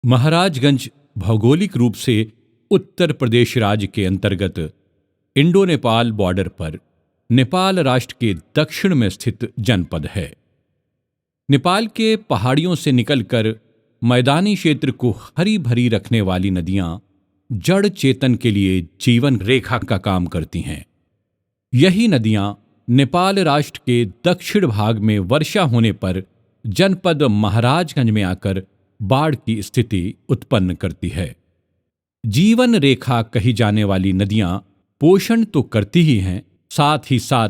महाराजगंज भौगोलिक रूप से उत्तर प्रदेश राज्य के अंतर्गत इंडो नेपाल बॉर्डर पर नेपाल राष्ट्र के दक्षिण में स्थित जनपद है। नेपाल के पहाड़ियों से निकलकर मैदानी क्षेत्र को हरी भरी रखने वाली नदियां जड़ चेतन के लिए जीवन रेखा का काम करती हैं। यही नदियां नेपाल राष्ट्र के दक्षिण भाग में वर्षा होने पर जनपद महाराजगंज में आकर बाढ़ की स्थिति उत्पन्न करती है। जीवन रेखा कही जाने वाली नदियां पोषण तो करती ही हैं, साथ ही साथ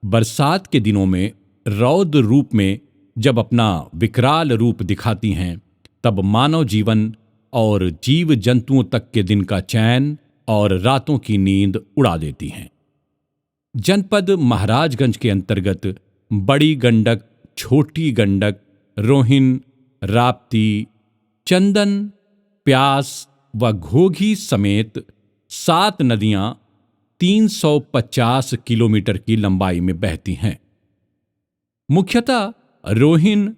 बरसात के दिनों में रौद्र रूप में जब अपना विकराल रूप दिखाती हैं, तब मानव जीवन और जीव जंतुओं तक के दिन का चैन और रातों की नींद उड़ा देती हैं। जनपद महाराजगंज के अंतर्गत बड़ी गंडक, छोटी गंडक, रोहिन, राप्ती, चंदन, प्यास व घोघी समेत 7 नदियां 350 किलोमीटर की लंबाई में बहती हैं। मुख्यतः रोहिन,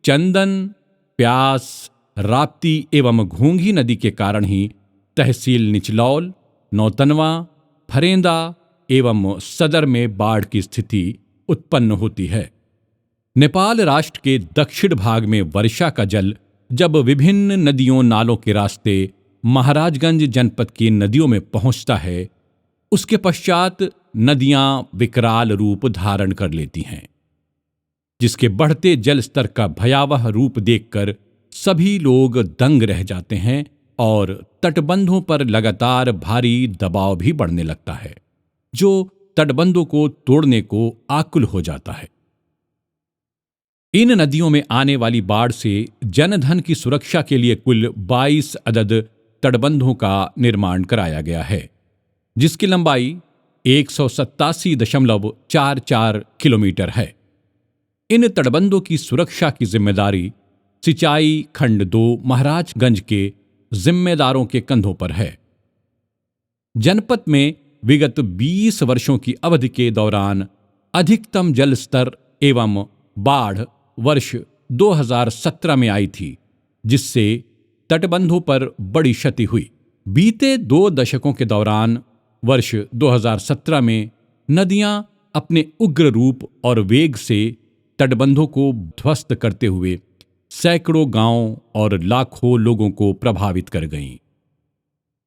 चंदन, प्यास, राप्ती एवं घोंघी नदी के कारण ही तहसील निचलौल, नौतनवा, फरेंदा एवं सदर में बाढ़ की स्थिति उत्पन्न होती है। नेपाल राष्ट्र के दक्षिण भाग में वर्षा का जल जब विभिन्न नदियों नालों के रास्ते महाराजगंज जनपद की नदियों में पहुंचता है, उसके पश्चात नदियां विकराल रूप धारण कर लेती हैं, जिसके बढ़ते जल स्तर का भयावह रूप देखकर सभी लोग दंग रह जाते हैं और तटबंधों पर लगातार भारी दबाव भी बढ़ने लगता है, जो तटबंधों को तोड़ने को आकुल हो जाता है। इन नदियों में आने वाली बाढ़ से जनधन की सुरक्षा के लिए कुल 22 अदद तटबंधों का निर्माण कराया गया है, जिसकी लंबाई 187.44 किलोमीटर है। इन तटबंधों की सुरक्षा की जिम्मेदारी सिंचाई खंड 2 महाराजगंज के जिम्मेदारों के कंधों पर है। जनपद में विगत 20 वर्षों की अवधि के दौरान अधिकतम जल स्तर एवं बाढ़ वर्ष 2017 में आई थी, जिससे तटबंधों पर बड़ी क्षति हुई। बीते 2 दशकों के दौरान वर्ष 2017 में नदियां अपने उग्र रूप और वेग से तटबंधों को ध्वस्त करते हुए सैकड़ों गांवों और लाखों लोगों को प्रभावित कर गईं।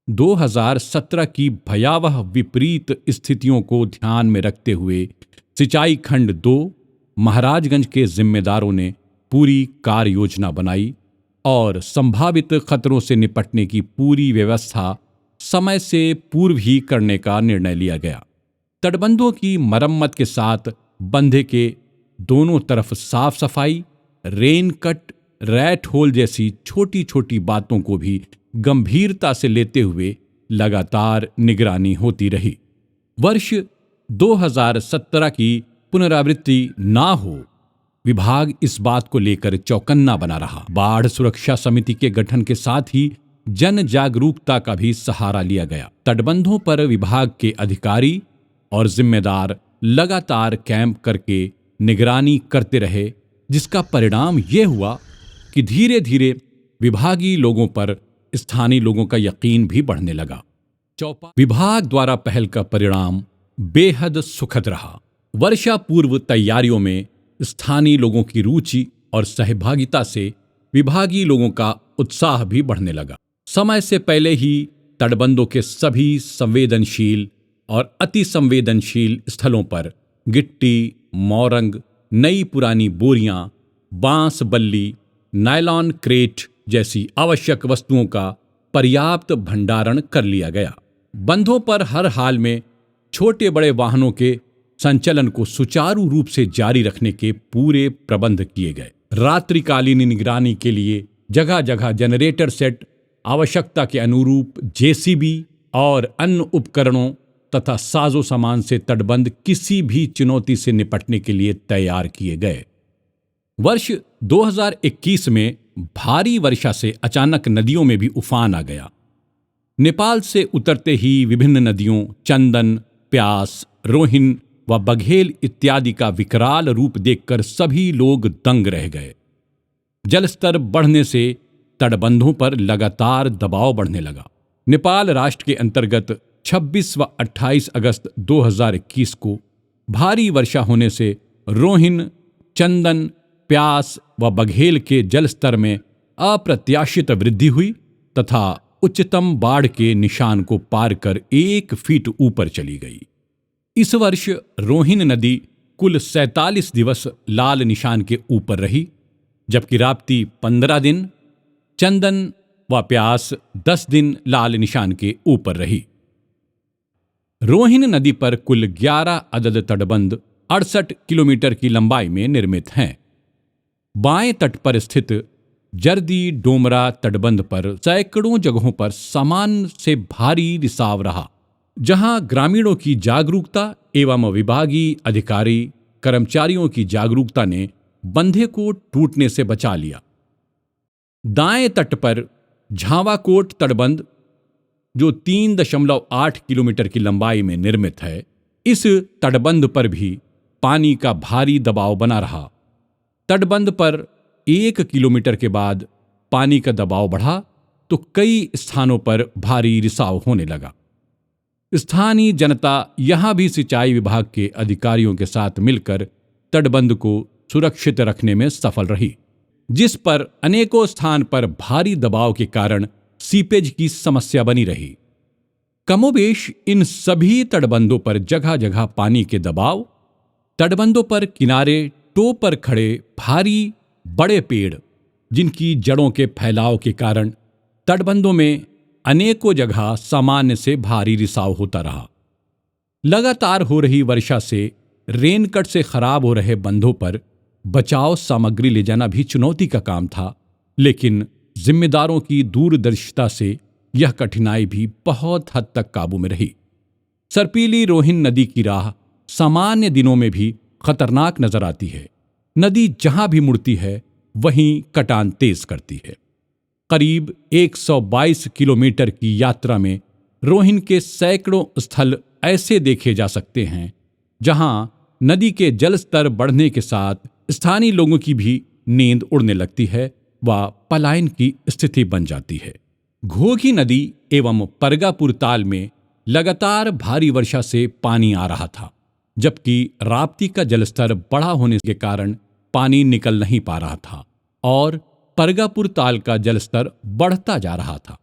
2017 की भयावह विपरीत स्थितियों को ध्यान में रखते हुए सिंचाई खंड 2 महाराजगंज के जिम्मेदारों ने पूरी कार्य योजना बनाई और संभावित खतरों से निपटने की पूरी व्यवस्था समय से पूर्व ही करने का निर्णय लिया गया। तटबंधों की मरम्मत के साथ बंधे के दोनों तरफ साफ सफाई, रेन कट, रैट होल जैसी छोटी छोटी बातों को भी गंभीरता से लेते हुए लगातार निगरानी होती रही। वर्ष 2017 की पुनरावृत्ति ना हो, विभाग इस बात को लेकर चौकन्ना बना रहा। बाढ़ सुरक्षा समिति के गठन के साथ ही जन जागरूकता का भी सहारा लिया गया। तटबंधों पर विभाग के अधिकारी और जिम्मेदार लगातार कैंप करके निगरानी करते रहे, जिसका परिणाम ये हुआ कि धीरे धीरे विभागीय लोगों पर स्थानीय लोगों का यकीन भी बढ़ने लगा। विभाग द्वारा पहल का परिणाम बेहद सुखद रहा। वर्षा पूर्व तैयारियों में स्थानीय लोगों की रुचि और सहभागिता से विभागीय लोगों का उत्साह भी बढ़ने लगा। समय से पहले ही तटबंधों के सभी संवेदनशील और अति संवेदनशील स्थलों पर गिट्टी, मोरंग, नई पुरानी बोरियां, बांस बल्ली, नायलॉन क्रेट जैसी आवश्यक वस्तुओं का पर्याप्त भंडारण कर लिया गया। बंधों पर हर हाल में छोटे बड़े वाहनों के संचलन को सुचारू रूप से जारी रखने के पूरे प्रबंध किए गए। रात्रिकालीन निगरानी के लिए जगह जगह जनरेटर सेट, आवश्यकता के अनुरूप जेसीबी और अन्य उपकरणों तथा साजो सामान से तटबंध किसी भी चुनौती से निपटने के लिए तैयार किए गए। वर्ष 2021 में भारी वर्षा से अचानक नदियों में भी उफान आ गया। नेपाल से उतरते ही विभिन्न नदियों चंदन, प्यास, रोहिन व बघेल इत्यादि का विकराल रूप देखकर सभी लोग दंग रह गए। जलस्तर बढ़ने से तटबंधों पर लगातार दबाव बढ़ने लगा। नेपाल राष्ट्र के अंतर्गत 26 व 28 अगस्त 2021 को भारी वर्षा होने से रोहिन, चंदन, प्यास व बघेल के जल स्तर में अप्रत्याशित वृद्धि हुई तथा उच्चतम बाढ़ के निशान को पार कर 1 फीट ऊपर चली गई। इस वर्ष रोहिन नदी कुल 47 दिवस लाल निशान के ऊपर रही, जबकि राप्ती 15 दिन, चंदन व प्यास 10 दिन लाल निशान के ऊपर रही। रोहिन नदी पर कुल 11 अदद तटबंध 68 किलोमीटर की लंबाई में निर्मित हैं। बाएं तट पर स्थित जर्दी डोमरा तटबंध पर सैकड़ों जगहों पर सामान्य से भारी रिसाव रहा, जहां ग्रामीणों की जागरूकता एवं विभागीय अधिकारी कर्मचारियों की जागरूकता ने बंधे को टूटने से बचा लिया। दाएं तट पर झावाकोट तटबंध, जो 3.8 किलोमीटर की लंबाई में निर्मित है, इस तटबंध पर भी पानी का भारी दबाव बना रहा। तटबंध पर 1 किलोमीटर के बाद पानी का दबाव बढ़ा तो कई स्थानों पर भारी रिसाव होने लगा। स्थानीय जनता यहां भी सिंचाई विभाग के अधिकारियों के साथ मिलकर तटबंध को सुरक्षित रखने में सफल रही, जिस पर अनेकों स्थान पर भारी दबाव के कारण सीपेज की समस्या बनी रही। कमोबेश इन सभी तटबंधों पर जगह जगह पानी के दबाव, तटबंधों पर किनारे टो पर खड़े भारी बड़े पेड़, जिनकी जड़ों के फैलाव के कारण तटबंधों में अनेकों जगह सामान्य से भारी रिसाव होता रहा। लगातार हो रही वर्षा से रेनकट से खराब हो रहे बंधों पर बचाव सामग्री ले जाना भी चुनौती का काम था, लेकिन जिम्मेदारों की दूरदर्शिता से यह कठिनाई भी बहुत हद तक काबू में रही। सर्पीली रोहिन नदी की राह सामान्य दिनों में भी खतरनाक नजर आती है। नदी जहां भी मुड़ती है वहीं कटान तेज करती है। करीब 122 किलोमीटर की यात्रा में रोहिन के सैकड़ों स्थल ऐसे देखे जा सकते हैं जहां नदी के जल स्तर बढ़ने के साथ स्थानीय लोगों की भी नींद उड़ने लगती है व पलायन की स्थिति बन जाती है। घोघी नदी एवं परगापुर ताल में लगातार भारी वर्षा से पानी आ रहा था, जबकि राप्ती का जलस्तर बढ़ा होने के कारण पानी निकल नहीं पा रहा था और परगापुर ताल का जलस्तर बढ़ता जा रहा था,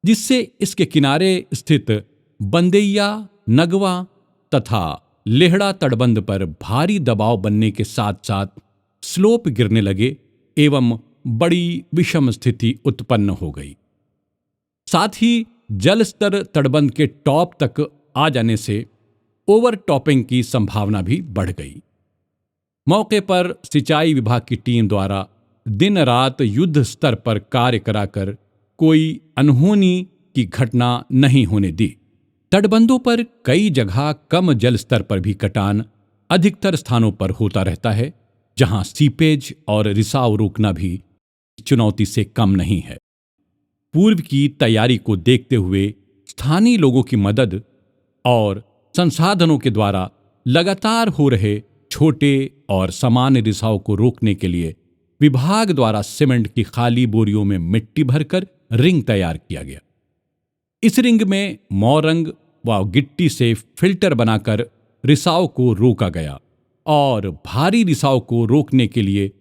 जिससे इसके किनारे स्थित बंदैया, नगवा तथा लेहड़ा तटबंध पर भारी दबाव बनने के साथ साथ स्लोप गिरने लगे एवं बड़ी विषम स्थिति उत्पन्न हो गई। साथ ही जल स्तर तटबंध के टॉप तक आ जाने से ओवरटॉपिंग की संभावना भी बढ़ गई। मौके पर सिंचाई विभाग की टीम द्वारा दिन रात युद्ध स्तर पर कार्य कराकर कोई अनहोनी की घटना नहीं होने दी। तटबंधों पर कई जगह कम जल स्तर पर भी कटान अधिकतर स्थानों पर होता रहता है, जहां सीपेज और रिसाव रोकना भी चुनौती से कम नहीं है। पूर्व की तैयारी को देखते हुए स्थानीय लोगों की मदद और संसाधनों के द्वारा लगातार हो रहे छोटे और सामान्य रिसाव को रोकने के लिए विभाग द्वारा सीमेंट की खाली बोरियों में मिट्टी भरकर रिंग तैयार किया गया। इस रिंग में मोरंग व गिट्टी से फिल्टर बनाकर रिसाव को रोका गया और भारी रिसाव को रोकने के लिए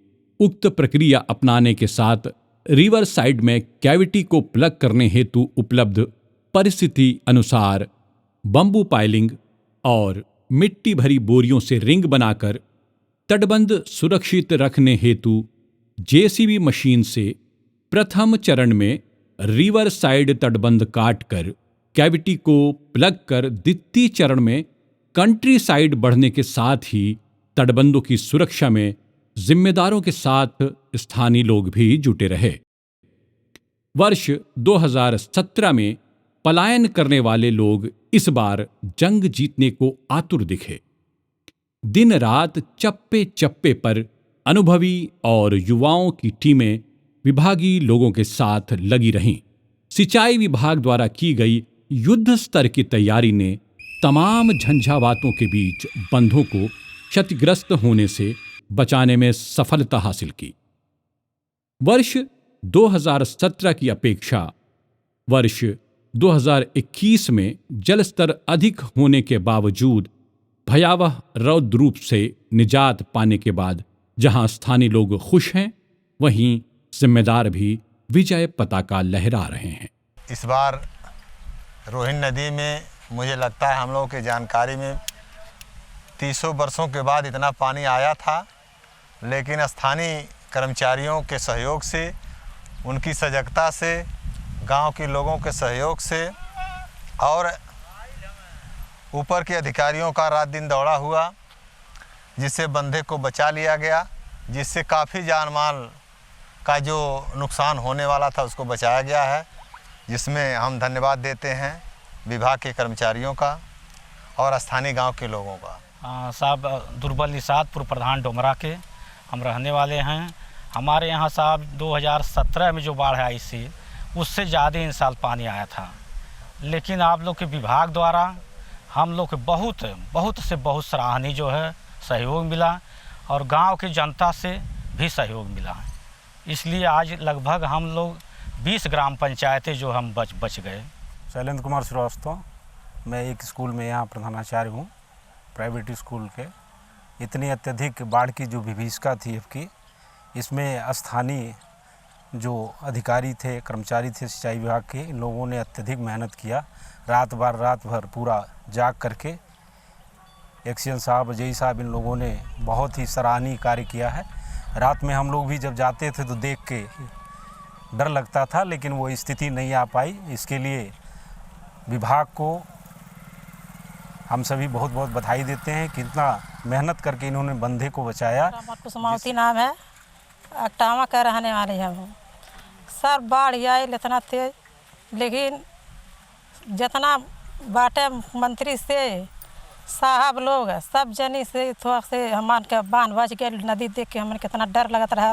उक्त प्रक्रिया अपनाने के साथ रिवर साइड में कैविटी को प्लग करने हेतु उपलब्ध परिस्थिति अनुसार बंबू पाइलिंग और मिट्टी भरी बोरियों से रिंग बनाकर तटबंध सुरक्षित रखने हेतु जेसीबी मशीन से प्रथम चरण में रिवर साइड तटबंध काटकर कैविटी को प्लग कर द्वितीय चरण में कंट्री साइड बढ़ने के साथ ही तटबंधों की सुरक्षा में जिम्मेदारों के साथ स्थानीय लोग भी जुटे रहे। वर्ष 2017 में पलायन करने वाले लोग इस बार जंग जीतने को आतुर दिखे। दिन रात चप्पे चप्पे पर अनुभवी और युवाओं की टीमें विभागीय लोगों के साथ लगी रहीं। सिंचाई विभाग द्वारा की गई युद्ध स्तर की तैयारी ने तमाम झंझावातों के बीच बंधों को क्षतिग्रस्त होने से बचाने में सफलता हासिल की। वर्ष 2017 की अपेक्षा वर्ष 2021 में जल स्तर अधिक होने के बावजूद भयावह रौद्र रूप से निजात पाने के बाद जहां स्थानीय लोग खुश हैं, वहीं जिम्मेदार भी विजय पताका लहरा रहे हैं। इस बार रोहिन नदी में मुझे लगता है हम लोगों की जानकारी में 300 वर्षों के बाद इतना पानी आया था, लेकिन स्थानीय कर्मचारियों के सहयोग से, उनकी सजगता से, गांव के लोगों के सहयोग से और ऊपर के अधिकारियों का रात दिन दौड़ा हुआ, जिससे बंधे को बचा लिया गया, जिससे काफ़ी जान माल का जो नुकसान होने वाला था उसको बचाया गया है, जिसमें हम धन्यवाद देते हैं विभाग के कर्मचारियों का और स्थानीय गांव के लोगों का। साहब दुर्बल निषादपुर प्रधान डोमरा के हम रहने वाले हैं। हमारे यहाँ साहब 2017 में जो बाढ़ आई थी उससे ज़्यादा इन साल पानी आया था, लेकिन आप लोग के विभाग द्वारा हम लोग के बहुत सराहनीय जो है सहयोग मिला और गांव की जनता से भी सहयोग मिला। इसलिए आज लगभग हम लोग 20 ग्राम पंचायतें जो हम बच गए। शैलेंद्र कुमार श्रीवास्तव, मैं एक स्कूल में यहाँ प्रधानाचार्य हूँ, प्राइवेट स्कूल के। इतनी अत्यधिक बाढ़ की जो विभीषिका थी आपकी, इसमें स्थानीय जो अधिकारी थे, कर्मचारी थे सिंचाई विभाग के, इन लोगों ने अत्यधिक मेहनत किया। रात भर पूरा जाग करके एक्सीएन साहब, जई साहब, इन लोगों ने बहुत ही सराहनीय कार्य किया है। रात में हम लोग भी जब जाते थे तो देख के डर लगता था, लेकिन वो स्थिति नहीं आ पाई। इसके लिए विभाग को हम सभी बहुत बधाई देते हैं कि इतना मेहनत करके इन्होंने बंधे को बचाया। कुसुमावती नाम है, अकटावा का रहने वाले हम। सर बाढ़ आई इतना तेज, लेकिन जितना बाटे मंत्री से साहब लोग सब जनी से थोड़ा से हमान के बांध बच गए। नदी देख के हमें कितना डर लगत रहा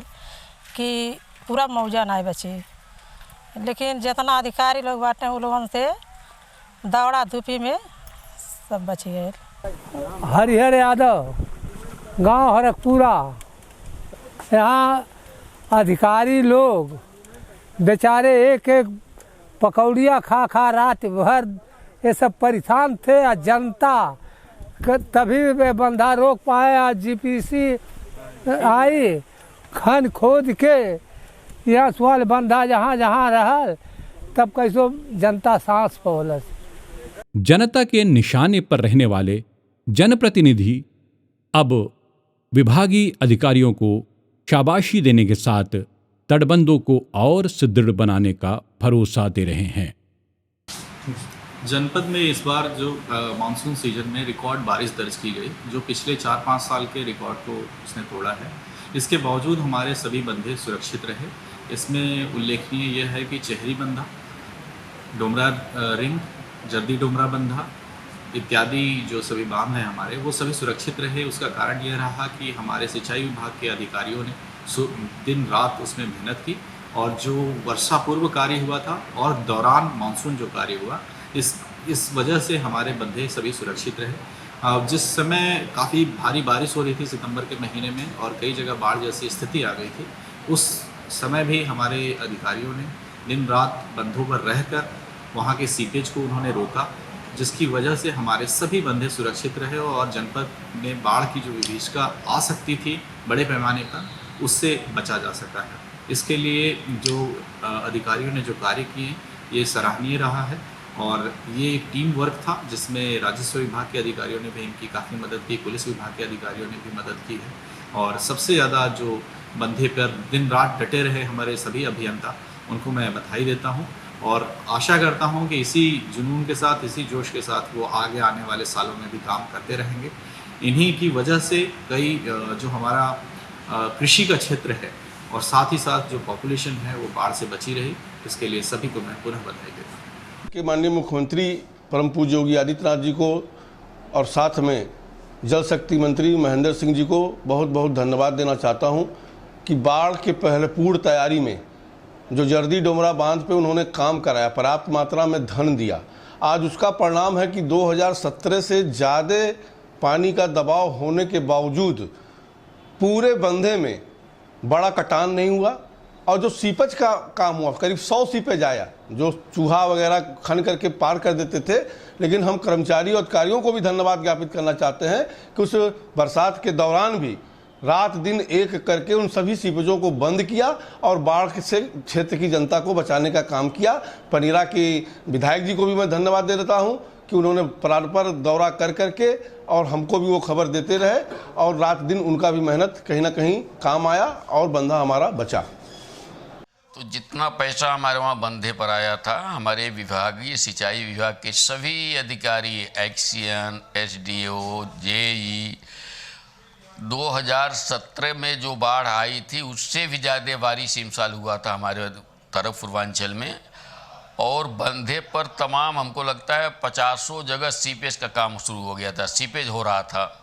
कि पूरा मौजा ना बची, लेकिन जितना अधिकारी लोग बाटे उन लोगों से दौड़ा धूपी में सब बच गए। हरिहर यादव, गांव हरकपुरा। यहाँ अधिकारी लोग बेचारे एक पकौड़िया खा रात भर ये सब परेशान थे। और जनता तभी वे बंधा रोक पाए। आज जीपीसी आई, खन खोद के यह सवाल बंधा जहाँ रहल, तब कैसो जनता सांस पौलस। जनता के निशाने पर रहने वाले जनप्रतिनिधि अब विभागीय अधिकारियों को शाबाशी देने के साथ तटबंधों को और सुदृढ़ बनाने का भरोसा दे रहे हैं। जनपद में इस बार जो मानसून सीजन में रिकॉर्ड बारिश दर्ज की गई, जो पिछले 4-5 साल के रिकॉर्ड को उसने तोड़ा है। इसके बावजूद हमारे सभी बंधे सुरक्षित रहे। इसमें उल्लेखनीय यह है कि चेहरी बंधा, डोमरा रिंग, जर्दी डोमरा बंधा इत्यादि जो सभी बांध हैं हमारे, वो सभी सुरक्षित रहे। उसका कारण यह रहा कि हमारे सिंचाई विभाग के अधिकारियों ने दिन रात उसमें मेहनत की, और जो वर्षा पूर्व कार्य हुआ था और दौरान मानसून जो कार्य हुआ, इस वजह से हमारे बंधे सभी सुरक्षित रहे। जिस समय काफ़ी भारी बारिश हो रही थी सितंबर के महीने में और कई जगह बाढ़ जैसी स्थिति आ गई थी, उस समय भी हमारे अधिकारियों ने दिन रात बंधों पर रहकर वहाँ के सीपेज को उन्होंने रोका, जिसकी वजह से हमारे सभी बंधे सुरक्षित रहे और जनपद में बाढ़ की जो विभीषिका आ सकती थी बड़े पैमाने पर, उससे बचा जा सका है। इसके लिए जो अधिकारियों ने जो कार्य किए ये सराहनीय रहा है, और ये एक टीम वर्क था जिसमें राजस्व विभाग के अधिकारियों ने भी इनकी काफ़ी मदद की, पुलिस विभाग के अधिकारियों ने भी मदद की है, और सबसे ज़्यादा जो बंधे पर दिन रात डटे रहे हमारे सभी अभियंता, उनको मैं बधाई देता हूँ और आशा करता हूँ कि इसी जुनून के साथ, इसी जोश के साथ वो आगे आने वाले सालों में भी काम करते रहेंगे। इन्हीं की वजह से कई जो हमारा कृषि का क्षेत्र है और साथ ही साथ जो पॉपुलेशन है वो बाढ़ से बची रही। इसके लिए सभी को मैं पुनः बधाई देता हूँ। कि माननीय मुख्यमंत्री परम पूज्य योगी आदित्यनाथ जी को और साथ में जल शक्ति मंत्री महेंद्र सिंह जी को बहुत बहुत धन्यवाद देना चाहता हूं कि बाढ़ के पहले पूर्व तैयारी में जो जर्दी डोमरा बांध पे उन्होंने काम कराया, पर्याप्त मात्रा में धन दिया। आज उसका परिणाम है कि 2017 से ज़्यादा पानी का दबाव होने के बावजूद पूरे बंधे में बड़ा कटान नहीं हुआ और जो सीपेज का काम हुआ, करीब 100 सीपेज आया, जो चूहा वगैरह खन करके पार कर देते थे। लेकिन हम कर्मचारी और अधिकारियों को भी धन्यवाद ज्ञापित करना चाहते हैं कि उस बरसात के दौरान भी रात दिन एक करके उन सभी सीपेजों को बंद किया और बाढ़ से क्षेत्र की जनता को बचाने का काम किया। पनीरा के विधायक जी को भी मैं धन्यवाद दे देता हूं कि उन्होंने प्राण पर दौरा कर करके और हमको भी वो खबर देते रहे, और रात दिन उनका भी मेहनत कहीं ना कहीं काम आया और बंधा हमारा बचा। तो जितना पैसा हमारे वहाँ बंधे पर आया था, हमारे विभागीय सिंचाई विभाग के सभी अधिकारी, एक्सीएन, एसडीओ, जेई, 2017 में जो बाढ़ आई थी उससे भी ज़्यादा बारिश इस साल हुआ था हमारे तरफ पूर्वांचल में। और बंधे पर तमाम हमको लगता है 50 जगह सीपेज का काम शुरू हो गया था, सीपेज हो रहा था।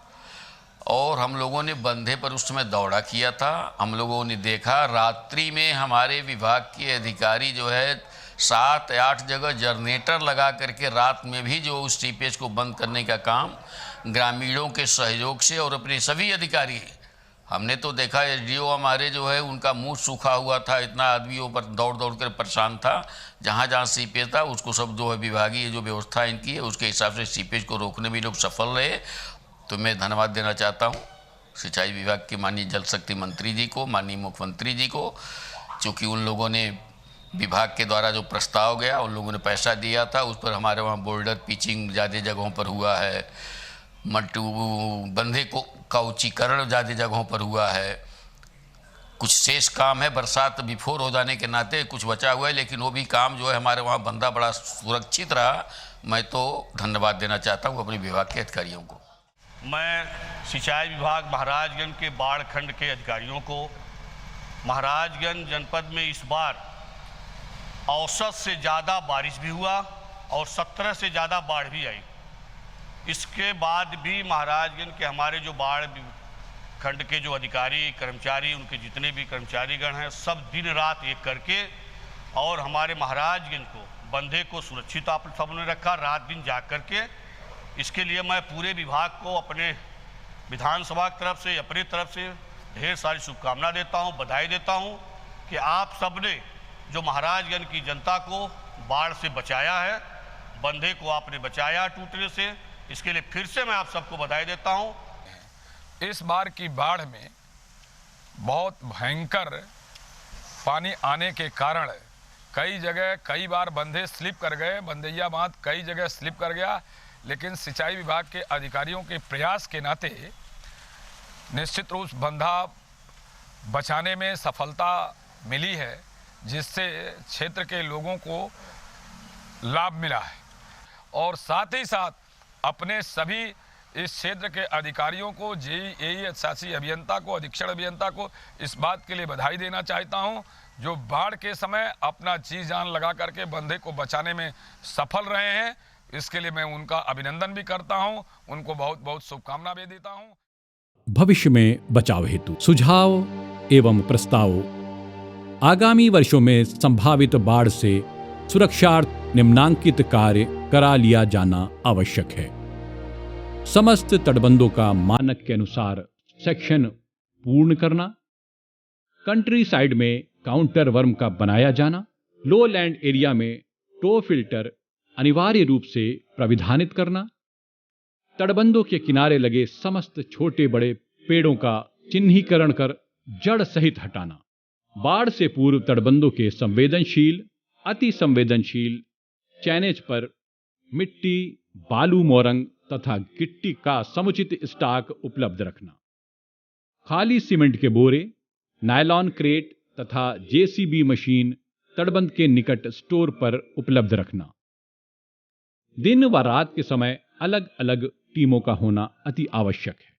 और हम लोगों ने बंधे पर उस समय दौड़ा किया था। हम लोगों ने देखा रात्रि में हमारे विभाग के अधिकारी जो है 7 या 8 जगह जनरेटर लगा करके रात में भी जो उस सीपेज को बंद करने का काम ग्रामीणों के सहयोग से और अपने सभी अधिकारी, हमने तो देखा एसडीओ हमारे जो है उनका मुंह सूखा हुआ था, इतना आदमियों पर दौड़ दौड़ कर परेशान था। जहाँ जहाँ सीपेज था उसको सब जो है विभागीय जो व्यवस्था इनकी है उसके हिसाब से सीपेज को रोकने में लोग सफल रहे। तो मैं धन्यवाद देना चाहता हूँ सिंचाई विभाग के माननीय जल शक्ति मंत्री जी को, माननीय मुख्यमंत्री जी को, चूँकि उन लोगों ने विभाग के द्वारा जो प्रस्ताव गया उन लोगों ने पैसा दिया था, उस पर हमारे वहाँ बोल्डर पिचिंग ज़्यादा जगहों पर हुआ है, मट्टू बंधे को का ऊंचीकरण ज़्यादा जगहों पर हुआ है। कुछ शेष काम है, बरसात बिफोर हो जाने के नाते कुछ बचा हुआ है, लेकिन वो भी काम जो है हमारे वहाँ बंधा बड़ा सुरक्षित रहा। मैं तो धन्यवाद देना चाहता हूँ अपने विभाग के अधिकारियों को। मैं सिंचाई विभाग महाराजगंज के बाढ़ खंड के अधिकारियों को, महाराजगंज जनपद में इस बार औसत से ज़्यादा बारिश भी हुआ और 17 से ज़्यादा बाढ़ भी आई। इसके बाद भी महाराजगंज के हमारे जो बाढ़ खंड के जो अधिकारी कर्मचारी, उनके जितने भी कर्मचारीगण हैं, सब दिन रात एक करके और हमारे महाराजगंज को बंधे को सुरक्षित आप सबने रखा, रात दिन जाग करके। इसके लिए मैं पूरे विभाग को अपने विधानसभा की तरफ से, अपनी तरफ से ढेर सारी शुभकामना देता हूं, बधाई देता हूं कि आप सबने जो महाराजगंज की जनता को बाढ़ से बचाया है, बंधे को आपने बचाया टूटने से, इसके लिए फिर से मैं आप सबको बधाई देता हूं। इस बार की बाढ़ में बहुत भयंकर पानी आने के कारण कई जगह कई बार बंधे स्लिप कर गए, बंधैया बांध कई जगह स्लिप कर गया। लेकिन सिंचाई विभाग के अधिकारियों के प्रयास के नाते निश्चित रूप से बंधा बचाने में सफलता मिली है, जिससे क्षेत्र के लोगों को लाभ मिला है। और साथ ही साथ अपने सभी इस क्षेत्र के अधिकारियों को, जेई, शासी अभियंता को, अधीक्षण अभियंता को इस बात के लिए बधाई देना चाहता हूं, जो बाढ़ के समय अपना जी जान लगा करके बंधे को बचाने में सफल रहे हैं। इसके लिए मैं उनका अभिनंदन भी करता हूं, उनको बहुत बहुत शुभकामना भी देता हूं। भविष्य में बचाव हेतु सुझाव एवं प्रस्ताव। आगामी वर्षों में संभावित बाढ़ से सुरक्षार्थ निम्नांकित कार्य करा लिया जाना आवश्यक है। समस्त तटबंधों का मानक के अनुसार सेक्शन पूर्ण करना, कंट्री साइड में काउंटर वर्म का बनाया जाना, लो लैंड एरिया में टो फिल्टर अनिवार्य रूप से प्राविधानित करना, तटबंधों के किनारे लगे समस्त छोटे बड़े पेड़ों का चिन्हीकरण कर जड़ सहित हटाना, बाढ़ से पूर्व तटबंधों के संवेदनशील, अति संवेदनशील चैनेज पर मिट्टी, बालू, मोरंग तथा गिट्टी का समुचित स्टॉक उपलब्ध रखना, खाली सीमेंट के बोरे, नायलॉन क्रेट तथा जेसीबी मशीन तटबंध के निकट स्टोर पर उपलब्ध रखना, दिन व रात के समय अलग अलग टीमों का होना अति आवश्यक है।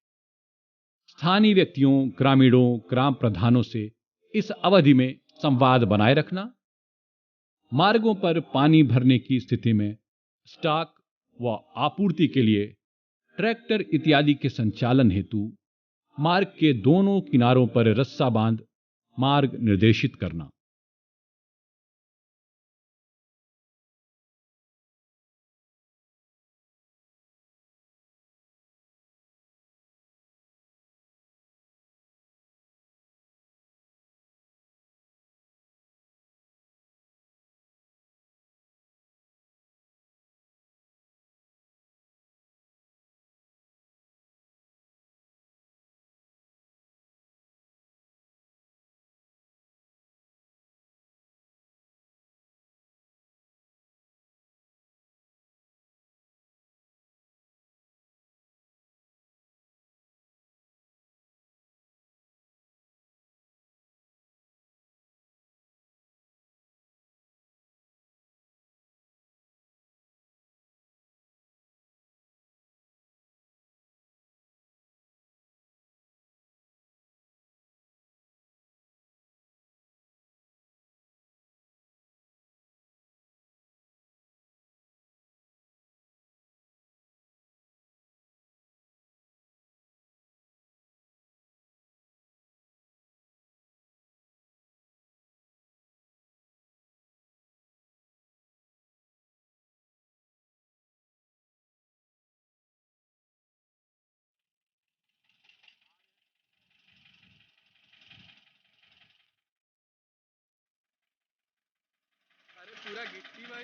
स्थानीय व्यक्तियों, ग्रामीणों, ग्राम प्रधानों से इस अवधि में संवाद बनाए रखना, मार्गों पर पानी भरने की स्थिति में स्टॉक व आपूर्ति के लिए ट्रैक्टर इत्यादि के संचालन हेतु मार्ग के दोनों किनारों पर रस्सा बांध मार्ग निर्देशित करना। मिट्टी भाई